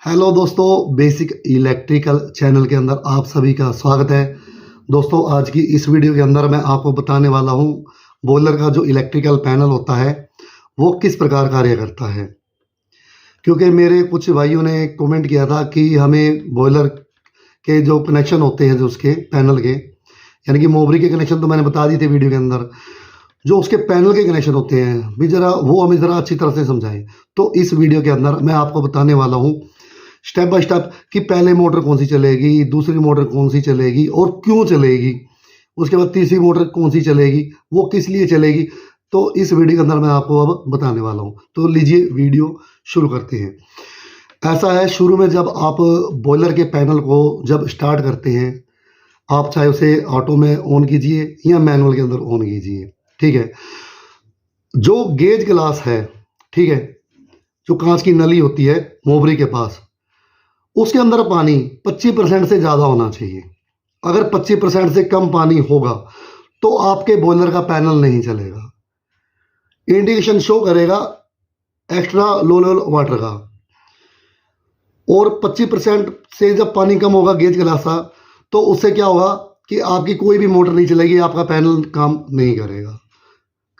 Hello दोस्तों, basic electrical channel के अंदर आप सभी का स्वागत है। दोस्तों, आज की इस वीडियो के अंदर मैं आपको बताने वाला हूं बॉयलर का जो इलेक्ट्रिकल पैनल होता है वो किस प्रकार कार्य करता है। क्योंकि मेरे कुछ भाइयों ने कमेंट किया था कि हमें बॉयलर के जो कनेक्शन होते हैं, जो उसके पैनल के, यानी कि मोबरी के कनेक्शन तो मैंने बता दी थे वीडियो के अंदर, जो उसके पैनल के कनेक्शन होते हैं भी जरा वो हमें ज़रा अच्छी तरह से समझाएं। तो इस वीडियो के अंदर मैं आपको बताने वाला हूँ स्टेप बाय स्टेप कि पहले मोटर कौन सी चलेगी, दूसरी मोटर कौन सी चलेगी और क्यों चलेगी, उसके बाद तीसरी मोटर कौन सी चलेगी, वो किस लिए चलेगी। तो इस वीडियो के अंदर मैं आपको अब बताने वाला हूँ। तो लीजिए वीडियो शुरू करते हैं। ऐसा है, शुरू में जब आप बॉयलर के पैनल को जब स्टार्ट करते हैं, आप चाहे उसे ऑटो में ऑन कीजिए या मैनुअल के अंदर ऑन कीजिए, ठीक है। जो गेज ग्लास है, ठीक है, जो कांच की नली होती है मोबरी के पास, उसके अंदर पानी 25% से ज़्यादा होना चाहिए। अगर 25% से कम पानी होगा तो आपके बॉयलर का पैनल नहीं चलेगा। इंडिकेशन शो करेगा एक्स्ट्रा लो लेवल वाटर का। और 25% से जब पानी कम होगा गेज ग्लास का, तो उससे क्या होगा कि आपकी कोई भी मोटर नहीं चलेगी, आपका पैनल काम नहीं करेगा।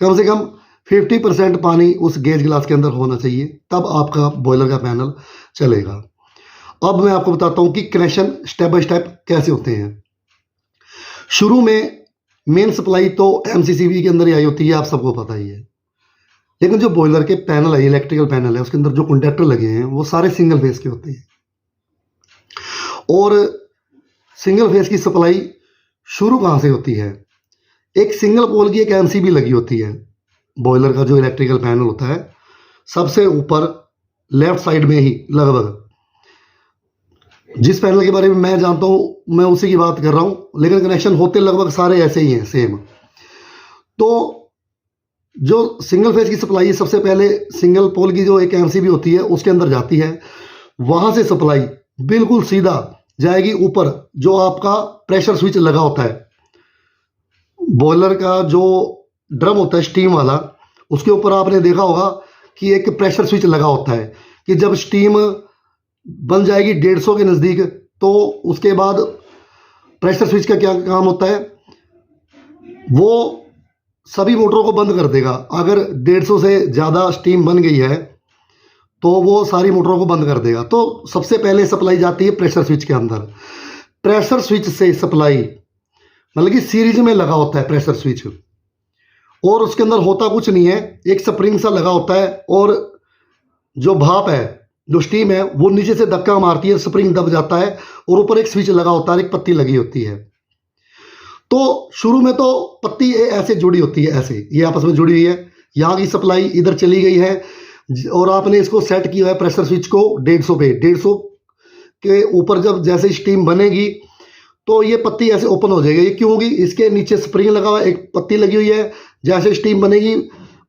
कम से कम 50% पानी उस गेज ग्लास के अंदर होना चाहिए, तब आपका बॉयलर का पैनल चलेगा। अब मैं आपको बताता हूं कि कनेक्शन स्टेप बाय स्टेप कैसे होते हैं। शुरू में मेन सप्लाई तो एमसीसीबी के अंदर ही आई होती है, आप सबको पता ही है। लेकिन जो बॉयलर के पैनल है, इलेक्ट्रिकल पैनल है, उसके अंदर जो कंडक्टर लगे हैं वो सारे सिंगल फेस के होते हैं। और सिंगल फेस की सप्लाई शुरू कहां से होती है? एक सिंगल पोल की एक एमसीबी लगी होती है। बॉयलर का जो इलेक्ट्रिकल पैनल होता है सबसे ऊपर लेफ्ट साइड में ही, लगभग जिस पैनल के बारे में मैं जानता हूं मैं उसी की बात कर रहा हूं, लेकिन कनेक्शन होते लगभग सारे ऐसे ही हैं, सेम। तो जो सिंगल फेज की सप्लाई है, सबसे पहले सिंगल पोल की जो एक एमसीबी होती है उसके अंदर जाती है। वहां से सप्लाई बिल्कुल सीधा जाएगी ऊपर, जो आपका प्रेशर स्विच लगा होता है। बॉयलर का जो ड्रम होता है स्टीम वाला, उसके ऊपर आपने देखा होगा कि एक प्रेशर स्विच लगा होता है कि जब स्टीम बन जाएगी 150 के नज़दीक, तो उसके बाद प्रेशर स्विच का क्या काम होता है, वो सभी मोटरों को बंद कर देगा। अगर 150 से ज़्यादा स्टीम बन गई है तो वो सारी मोटरों को बंद कर देगा। तो सबसे पहले सप्लाई जाती है प्रेशर स्विच के अंदर। प्रेशर स्विच से सप्लाई, मतलब कि सीरीज में लगा होता है प्रेशर स्विच, और उसके अंदर होता कुछ नहीं है, एक स्प्रिंग सा लगा होता है, और जो भाप है, जो स्टीम है, वो नीचे से धक्का मारती है, स्प्रिंग दब जाता है, और ऊपर एक स्विच लगा होता है, एक पत्ती लगी होती है। तो शुरू में तो पत्ती ऐसे जुड़ी होती है, ऐसे ये आपस में जुड़ी हुई है। यहाँ की सप्लाई इधर चली गई है और आपने इसको सेट किया है प्रेशर स्विच को 150 पे। 150 के ऊपर जब जैसे स्टीम बनेगी तो ये पत्ती ऐसे ओपन हो जाएगी। ये क्यों होगी? इसके नीचे स्प्रिंग लगा हुआ है, एक पत्ती लगी हुई है। जैसे स्टीम बनेगी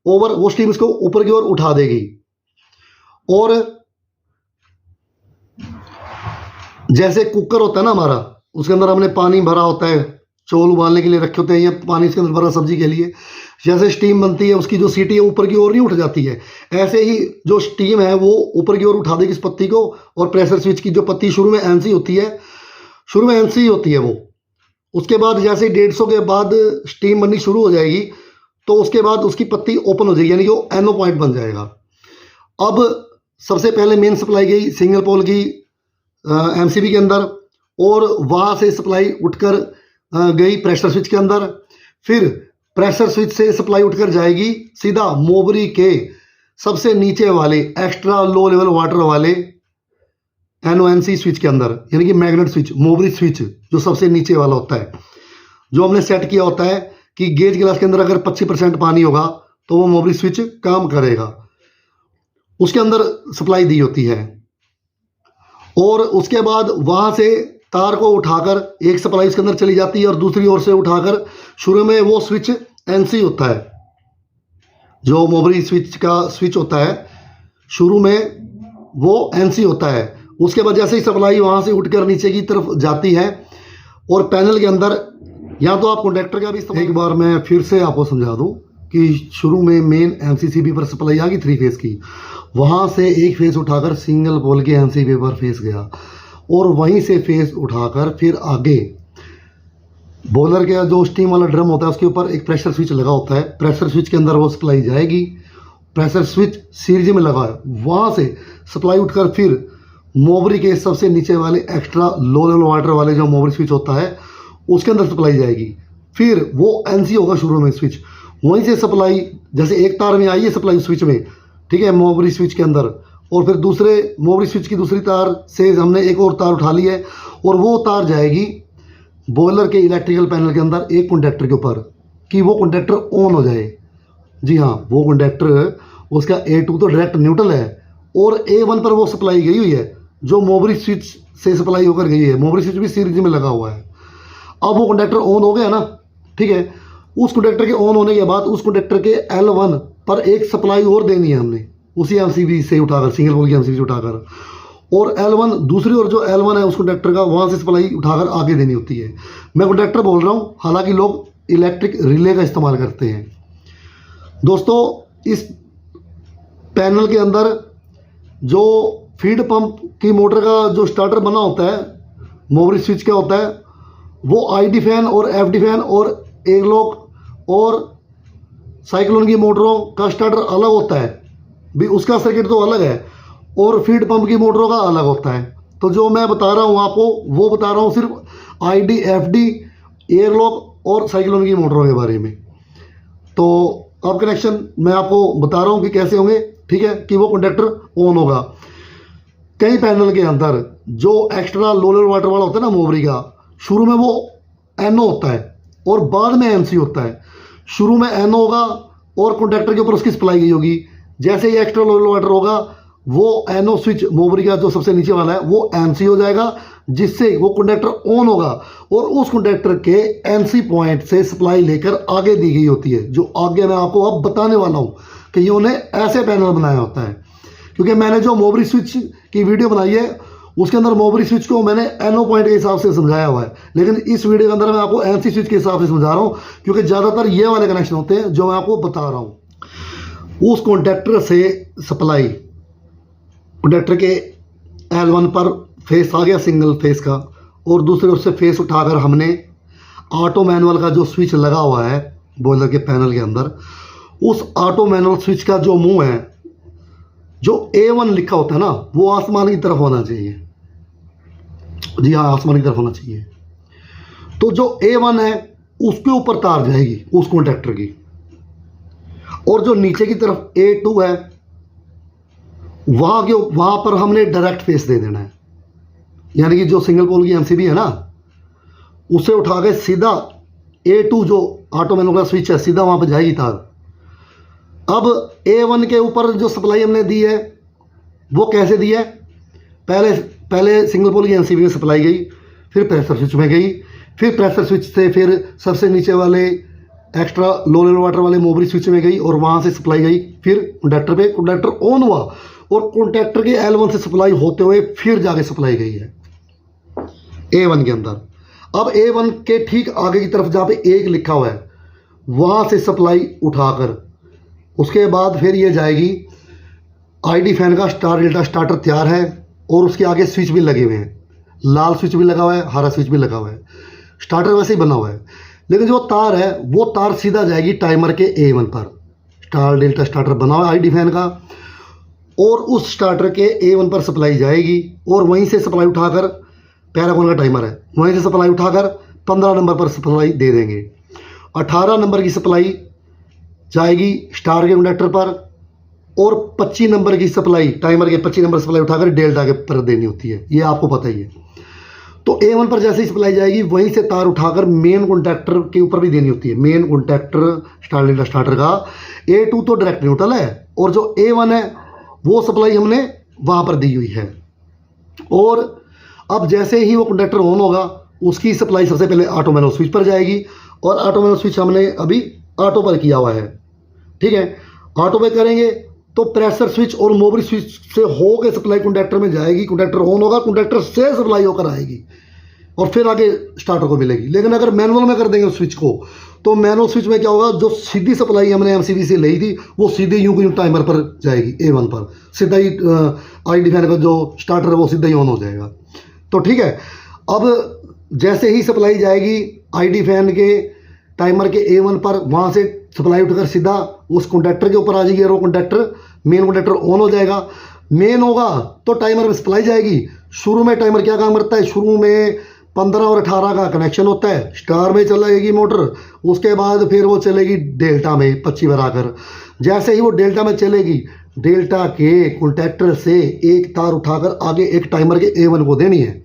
ओवर, वो स्टीम इसको ऊपर की ओर उठा देगी। और जैसे कुकर होता है ना हमारा, उसके अंदर हमने पानी भरा होता है, चौल उबालने के लिए रखे होते हैं, या पानी इसके अंदर भरा सब्जी के लिए, जैसे स्टीम बनती है उसकी जो सीटी है ऊपर की ओर नहीं उठ जाती है, ऐसे ही जो स्टीम है वो ऊपर की ओर उठा देगी इस पत्ती को। और प्रेशर स्विच की जो पत्ती शुरू में एनसी होती है, शुरू में एनसी होती है वो, उसके बाद जैसे 150 के बाद स्टीम बननी शुरू हो जाएगी तो उसके बाद उसकी पत्ती ओपन हो जाएगी, यानी कि वो एनओ पॉइंट बन जाएगा। अब सबसे पहले मेन सप्लाई गई सिंगल पोल की एमसीबी के अंदर, और वहां से सप्लाई उठकर गई प्रेशर स्विच के अंदर। फिर प्रेशर स्विच से सप्लाई उठकर जाएगी सीधा मोबरी के सबसे नीचे वाले एक्स्ट्रा लो लेवल वाटर वाले एनओएनसी स्विच के अंदर, यानी कि मैग्नेट स्विच, मोबरी स्विच जो सबसे नीचे वाला होता है, जो हमने सेट किया होता है कि गेज गिलास के अंदर अगर 25% पानी होगा तो वो मोबरी स्विच काम करेगा। उसके अंदर सप्लाई दी होती है। और उसके बाद वहां से तार को उठाकर एक सप्लाई इसके अंदर चली जाती है, और दूसरी ओर से उठाकर, शुरू में वो स्विच एनसी होता है, जो मोबरी स्विच का स्विच होता है, शुरू में वो एनसी होता है। उसके बाद जैसे ही सप्लाई वहां से उठकर नीचे की तरफ जाती है, और पैनल के अंदर या तो आप कंडक्टर का भी, एक बार मैं फिर से आपको समझा दूं कि शुरू में मेन एमसीसीबी पर सप्लाई आ गई 3 फेज़ की, वहाँ से एक फेज़ उठाकर सिंगल पोल के एमसीबी पर फेज़ गया और वहीं से फेज़ उठाकर फिर आगे बॉयलर का जो स्टीम वाला ड्रम होता है उसके ऊपर एक प्रेशर स्विच लगा होता है। प्रेशर स्विच के अंदर वो सप्लाई जाएगी। प्रेशर स्विच सीरीज में लगा है, वहाँ से सप्लाई उठकर फिर मोबरी के सबसे नीचे वाले एक्स्ट्रा लो लेवल वाटर वाले जो मोबरी स्विच होता है उसके अंदर सप्लाई जाएगी। फिर वो एनसी होगा शुरू में स्विच, वहीं से सप्लाई जैसे एक तार में आई है सप्लाई स्विच में, ठीक है, मोबरी स्विच के अंदर, और फिर दूसरे मोबरी स्विच की दूसरी तार से हमने एक और तार उठा ली है और वो तार जाएगी बॉयलर के इलेक्ट्रिकल पैनल के अंदर एक कॉन्टैक्टर के ऊपर कि वो कॉन्टैक्टर ऑन हो जाए। जी हाँ, वो कॉन्टैक्टर उसका A2 तो डायरेक्ट न्यूट्रल है और A1 पर वो सप्लाई गई हुई है जो मोबरी स्विच से सप्लाई होकर गई है। मोबरी स्विच भी सीरीज में लगा हुआ है। अब वो कॉन्टैक्टर ऑन हो गया ना, ठीक है। उस कॉन्टैक्टर के ऑन होने के बाद उस कॉन्टैक्टर के L1 पर एक सप्लाई और देनी है हमने उसी एमसीबी से उठाकर, सिंगल पोल की एमसीबी से उठाकर, और L1 दूसरी और जो L1 है उस कॉन्टैक्टर का वहाँ से सप्लाई उठाकर आगे देनी होती है। मैं कॉन्टैक्टर बोल रहा हूँ, हालांकि लोग इलेक्ट्रिक रिले का इस्तेमाल करते हैं। दोस्तों, इस पैनल के अंदर जो फीड पंप की मोटर का जो स्टार्टर बना होता है मोबरी स्विच का होता है, वो आईडी फैन और एफडी फैन और एयरलॉक और साइक्लोन की मोटरों का स्टार्टर अलग होता है भी, उसका सर्किट तो अलग है, और फीड पंप की मोटरों का अलग होता है। तो जो मैं बता रहा हूँ आपको वो बता रहा हूँ सिर्फ आईडी, एफडी, एयरलॉक और साइक्लोन की मोटरों के बारे में। तो अब कनेक्शन मैं आपको बता रहा हूँ कि कैसे होंगे, ठीक है, कि वो कॉन्टैक्टर ऑन होगा। कई पैनल के अंदर जो एक्स्ट्रा लो लेवल वाटर वाला होता है ना मोबरी का, शुरू में वो एनओ होता है और बाद में एमसी होता है। शुरू में एनओ होगा और कॉन्टैक्टर के ऊपर उसकी सप्लाई गई होगी। जैसे ही एक्स्ट्रा लो लेवल वाटर होगा वो एनओ स्विच मोबरी का जो सबसे नीचे वाला है वो एमसी हो जाएगा, जिससे वो कॉन्टैक्टर ऑन होगा और उस कॉन्टैक्टर के एनसी पॉइंट से सप्लाई लेकर आगे दी गई होती है, जो आगे मैं आपको अब बताने वाला हूँ कि इन्होंने ऐसे पैनल बनाया होता है। क्योंकि मैंने जो मोबरी स्विच की वीडियो बनाई है उसके अंदर मोबरी स्विच को मैंने एनओ पॉइंट के हिसाब से समझाया हुआ है, लेकिन इस वीडियो के अंदर मैं आपको एनसी स्विच के हिसाब से समझा रहा हूँ, क्योंकि ज़्यादातर ये वाले कनेक्शन होते हैं जो मैं आपको बता रहा हूँ। उस कॉन्टैक्टर से सप्लाई, कॉन्टैक्टर के L1 पर फेस आ गया सिंगल फेस का, और दूसरे उससे फेस उठाकर हमने ऑटो मैनुअल का जो स्विच लगा हुआ है बॉयलर के पैनल के अंदर, उस ऑटो मैनुअल स्विच का जो मुंह है, जो A1 लिखा होता है ना, वो आसमान की तरफ होना चाहिए। जी हाँ, आसमान की तरफ होना चाहिए। तो जो A1 है उसके ऊपर तार जाएगी उस कॉन्टैक्टर की, और जो नीचे की तरफ A2 है वहां पर हमने डायरेक्ट फेस दे देना है। यानी कि जो सिंगल पोल की एमसीबी है ना, उसे उठा के सीधा A2 जो ऑटो मैनुअल का स्विच है सीधा वहां पर जाएगी तार। अब A1 के ऊपर जो सप्लाई हमने दी है वो कैसे दी है, पहले सिंगल पोल की एमसीबी में सप्लाई गई, फिर प्रेशर स्विच में गई, फिर प्रेशर स्विच से फिर सबसे नीचे वाले एक्स्ट्रा लो लेवल वाटर वाले मोबरी स्विच में गई और वहाँ से सप्लाई गई, फिर कॉन्टैक्टर पे, कॉन्टैक्टर ऑन हुआ और कॉन्टैक्टर के L1 से सप्लाई होते हुए फिर जाके सप्लाई गई है A1 के अंदर। अब A1 के ठीक आगे की तरफ जहाँ पे 1 लिखा हुआ है वहाँ से सप्लाई उठाकर उसके बाद फिर ये जाएगी, आईडी फैन का स्टार डेल्टा स्टार्टर तैयार है और उसके आगे स्विच भी लगे हुए हैं, लाल स्विच भी लगा हुआ है, हरा स्विच भी लगा हुआ है, स्टार्टर वैसे ही बना हुआ है। लेकिन जो तार है वो तार सीधा जाएगी टाइमर के A1 पर, स्टार डेल्टा स्टार्टर बना हुआ है आईडी फैन का, और उस स्टार्टर के A1 पर सप्लाई जाएगी और वहीं से सप्लाई उठाकर, पैरागॉन का टाइमर है, वहीं से सप्लाई उठाकर 15 नंबर पर सप्लाई दे देंगे। 18 नंबर की सप्लाई जाएगी स्टार के कॉन्टैक्टर पर और 25 नंबर की सप्लाई, टाइमर के 25 नंबर सप्लाई उठाकर डेल्टा के पर देनी होती है, ये आपको पता ही है। तो A1 पर जैसे ही सप्लाई जाएगी वहीं से तार उठाकर मेन कॉन्टैक्टर के ऊपर भी देनी होती है। Main contactor star delta starter का A2 तो डायरेक्ट न्यूट्रल है और जो A1 है वो सप्लाई हमने वहाँ पर दी हुई है। और अब जैसे ही वो कॉन्टैक्टर ऑन होगा उसकी सप्लाई सबसे पहले ऑटो मैनुअल स्विच पर जाएगी, और ऑटो मैनुअल स्विच हमने अभी ऑटो पर किया हुआ है, ठीक है। ऑटो पे करेंगे तो प्रेशर स्विच और मोबरी स्विच से होकर सप्लाई कॉन्टैक्टर में जाएगी, कॉन्टैक्टर ऑन होगा, कॉन्टैक्टर से सप्लाई होकर आएगी, और फिर आगे स्टार्टर को मिलेगी। लेकिन अगर मैनुअल में कर देंगे स्विच को, तो मैनुअल स्विच में क्या होगा, जो सीधी सप्लाई हमने एमसीबी से ली थी वो सीधे यूं को यूं टाइमर पर जाएगी, A1 पर सीधा ही आईडी फैन का जो स्टार्टर है वो सीधा ही ऑन हो जाएगा। तो ठीक है, अब जैसे ही सप्लाई जाएगी आईडी फैन के टाइमर के A1 पर, वहाँ से सप्लाई उठकर सीधा उस कॉन्टैक्टर के ऊपर आ जाएगी और वो कॉन्टैक्टर मेन कॉन्टैक्टर ऑन हो जाएगा। मेन होगा तो टाइमर में सप्लाई जाएगी। शुरू में टाइमर क्या काम करता है, शुरू में 15 और 18 का कनेक्शन होता है, स्टार में चलाएगी मोटर, उसके बाद फिर वो चलेगी डेल्टा में 25 भराकर। जैसे ही वो डेल्टा में चलेगी, डेल्टा के कॉन्टैक्टर से एक तार उठाकर आगे एक टाइमर के A1 को देनी है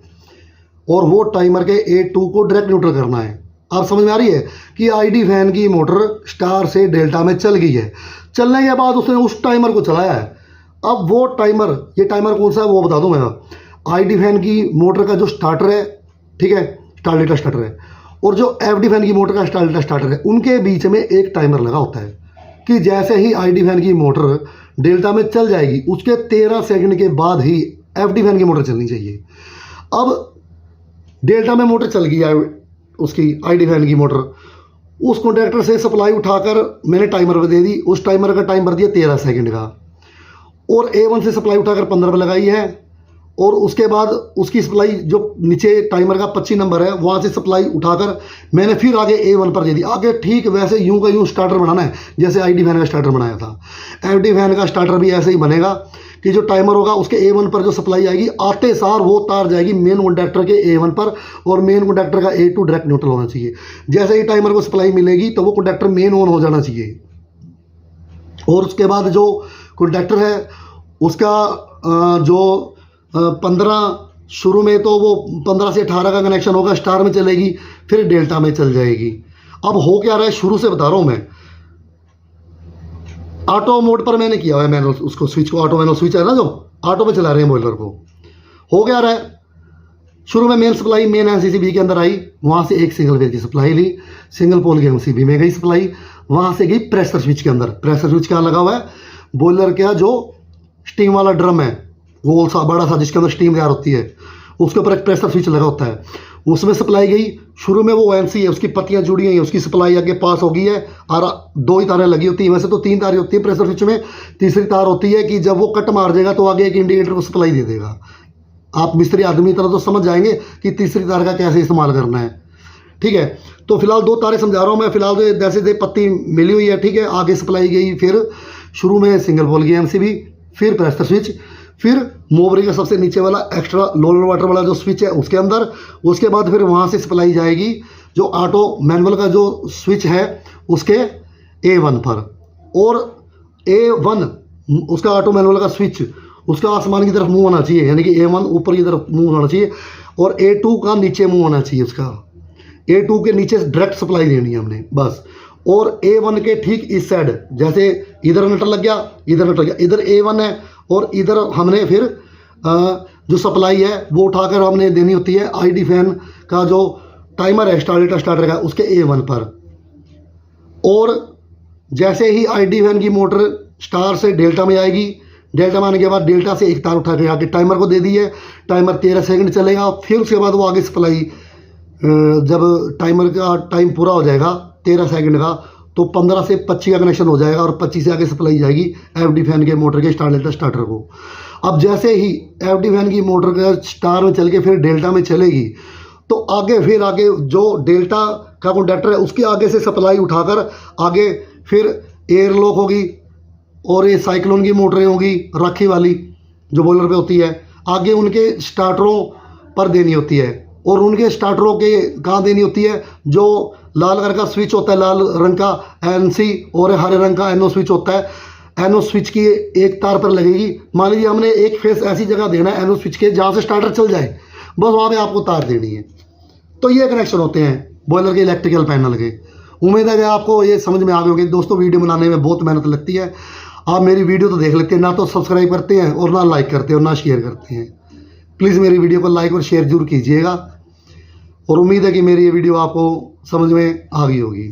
और वो टाइमर के A2 को डायरेक्ट न्यूट्रल करना है। आप समझ में आ रही है कि आईडी फैन की मोटर स्टार से डेल्टा में चल गई है। चलने के बाद उसने उस टाइमर को चलाया है। अब वो टाइमर, ये टाइमर कौन सा है वो बता दूं मैं। आईडी फैन की मोटर का जो स्टार्टर है, ठीक है, स्टारलेटर स्टार्टर है, और जो एफडी फैन की मोटर का स्टारलेटर स्टार्टर है, उनके बीच में एक टाइमर लगा होता है कि जैसे ही आईडी फैन की मोटर डेल्टा में चल जाएगी उसके 13 सेकंड के बाद ही एफडी फैन की मोटर चलनी चाहिए। अब डेल्टा में मोटर चल गई है उसकी आईडी फैन की मोटर, उस कॉन्टैक्टर से सप्लाई उठाकर मैंने टाइमर पर दे दी। उस टाइमर का टाइम भर दिया 13 सेकंड का, और A1 से सप्लाई उठाकर 15 पर लगाई है, और उसके बाद उसकी सप्लाई जो नीचे टाइमर का 25 नंबर है वहाँ से सप्लाई उठाकर मैंने फिर आगे A1 पर दे दी। आगे ठीक वैसे यूं का यूं स्टार्टर बनाना है जैसे आईडी फैन का स्टार्टर बनाया था। एफडी फैन का स्टार्टर भी ऐसे ही बनेगा कि जो टाइमर होगा उसके A1 पर जो सप्लाई आएगी, आते सार वो तार जाएगी मेन कॉन्टैक्टर के A1 पर, और मेन कॉन्टैक्टर का A2 डायरेक्ट न्यूट्रल होना चाहिए। जैसे ही टाइमर को सप्लाई मिलेगी तो वो कॉन्टैक्टर मेन ऑन हो जाना चाहिए, और उसके बाद जो कॉन्टैक्टर है उसका जो 15 शुरू में तो वो 15 से 18 का कनेक्शन होगा, स्टार में चलेगी, फिर डेल्टा में चल जाएगी। अब हो क्या रहा है शुरू से बता रहा हूँ मैं। ऑटो मोड पर मैंने किया हुआ है मैनुअल, उसको स्विच को ऑटो मैनुअल स्विच है ना जो ऑटो पे चला रहे हैं बॉयलर को। हो क्या रहा है, शुरू में मेन सप्लाई मेन एमसीबी के अंदर आई, वहाँ से एक सिंगल फेज की सप्लाई ली, सिंगल पोल की एमसीबी में गई सप्लाई, वहाँ से गई प्रेशर स्विच के अंदर। प्रेशर स्विच कहाँ लगा हुआ है, बॉयलर का जो स्टीम वाला ड्रम है गोल सा बड़ा सा जिसके अंदर स्टीम तैयार होती है, उसके ऊपर एक प्रेशर स्विच लगा होता है, उसमें सप्लाई गई। शुरू में वो एनसी है, उसकी पत्तियां जुड़ी हैं, उसकी सप्लाई आगे पास हो गई है, और 2 ही तारें लगी होती हैं। वैसे तो 3 तारें होती है प्रेशर स्विच में, तीसरी तार होती है कि जब वो कट मार देगा तो आगे एक इंडिकेटर को सप्लाई दे देगा। आप मिस्त्री आदमी तरह तो समझ जाएंगे कि तीसरी तार का कैसे इस्तेमाल करना है, ठीक है। तो फिलहाल 2 तारें समझा रहा हूँ मैं। फिलहाल तो जैसे पत्ती मिली हुई है, ठीक है, आगे सप्लाई गई, फिर शुरू में सिंगल पोल की एमसीबी, फिर प्रेशर स्विच, फिर मोबरी का सबसे नीचे वाला एक्स्ट्रा लोअर वाटर वाला जो स्विच है उसके अंदर, उसके बाद फिर वहाँ से सप्लाई जाएगी जो ऑटो मैनुअल का जो स्विच है उसके A1 पर, और A1 उसका ऑटो मैनुअल का स्विच उसका आसमान की तरफ मुंह होना चाहिए, यानी कि A1 ऊपर की तरफ मुंह होना चाहिए, और A2 का नीचे मुंह होना चाहिए। उसका A2 के नीचे डायरेक्ट सप्लाई देनी है हमने बस। और A1 के ठीक इस साइड, जैसे इधर नटर लग गया, इधर नटर लग गया, इधर A1 है, और इधर हमने फिर जो सप्लाई है वो उठाकर हमने देनी होती है आईडी फैन का जो टाइमर है स्टारलेटर स्टार्टर का उसके A1 पर। और जैसे ही आईडी फैन की मोटर स्टार से डेल्टा में आएगी, डेल्टा में आने के बाद डेल्टा से एक तार उठा के आगे टाइमर को दे दी है, टाइमर 13 सेकंड चलेगा, फिर उसके बाद वो आगे सप्लाई जब टाइमर का टाइम पूरा हो जाएगा 13 सेकंड का, तो 15 से 25 का कनेक्शन हो जाएगा, और 25 से आगे सप्लाई जाएगी एफडी फैन के मोटर के स्टारलेटर स्टार्टर को। अब जैसे ही एफडी फैन की मोटर का स्टार में चल के फिर डेल्टा में चलेगी, तो आगे फिर आगे जो डेल्टा का कॉन्टैक्टर है उसके आगे से सप्लाई उठाकर आगे फिर एयर लॉक होगी, और ये साइक्लोन की मोटरें होगी राखी वाली जो बॉयलर पे होती है, आगे उनके स्टार्टरों पर देनी होती है। और उनके स्टार्टरों के कहाँ देनी होती है, जो लाल कलर का स्विच होता है, लाल रंग का एनसी, और हरे रंग का एनओ स्विच होता है। एनओ स्विच की एक तार पर लगेगी। मान लीजिए हमने एक फेस ऐसी जगह देना है एनओ स्विच के जहाँ से स्टार्टर चल जाए, बस वहाँ पे आपको तार देनी है। तो ये कनेक्शन होते हैं बॉयलर के इलेक्ट्रिकल पैनल के। उम्मीद है कि आपको ये समझ में आ गई होगी। दोस्तों, वीडियो बनाने में बहुत मेहनत लगती है। आप मेरी वीडियो तो देख लेते हैं, ना तो सब्सक्राइब करते हैं और ना लाइक करते हैं और ना शेयर करते हैं। प्लीज़ मेरी वीडियो को लाइक और शेयर जरूर कीजिएगा, और उम्मीद है कि मेरी ये वीडियो आपको समझ में आ गई होगी।